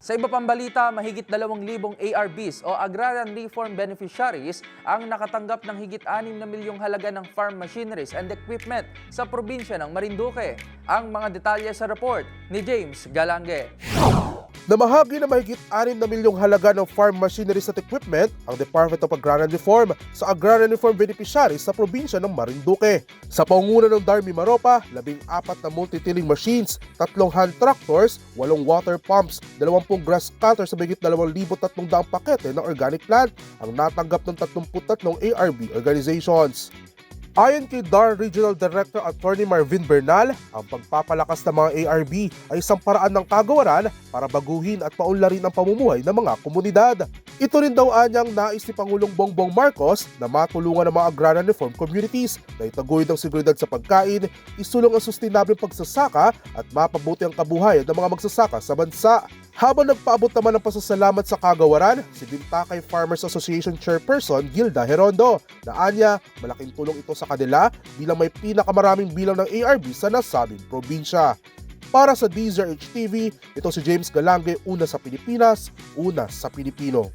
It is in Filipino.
Sa iba pang balita, mahigit 2,000 ARBs o Agrarian Reform Beneficiaries ang nakatanggap ng higit 6 na milyong halaga ng farm machineries and equipment sa probinsya ng Marinduque. Ang mga detalye sa report ni James Galange. Namahagi na mahigit 6 na milyong halaga ng farm machineries at equipment ang Department of Agrarian Reform sa Agrarian Reform Beneficiaries sa probinsya ng Marinduque. Sa pangunguna ng Darmy Maropa, 14 na multi-tilling machines, 3 hand tractors, 8 water pumps, 20 grass cutters sa mahigit 2,300 pakete ng organic plant ang natanggap ng 33 ARB organizations. Ayon kay DAR Regional Director Attorney Marvin Bernal, ang pagpapalakas ng mga ARB ay isang paraan ng kagawaran para baguhin at paunlarin ang pamumuhay ng mga komunidad. Ito rin daw anyang nais ni Pangulong Bongbong Marcos na matulungan ng mga agrarian reform communities na itaguyod ang seguridad sa pagkain, isulong ang sustainable pagsasaka at mapabuti ang kabuhayan ng mga magsasaka sa bansa. Habang nagpaabot naman ng pasasalamat sa kagawaran, si Bintakay Farmers Association Chairperson Gilda Herondo na anya malaking tulong ito sa kanila bilang may pinakamaraming bilang ng ARB sa nasabing probinsya. Para sa DZRH TV, ito si James Galange, una sa Pilipinas, una sa Pilipino.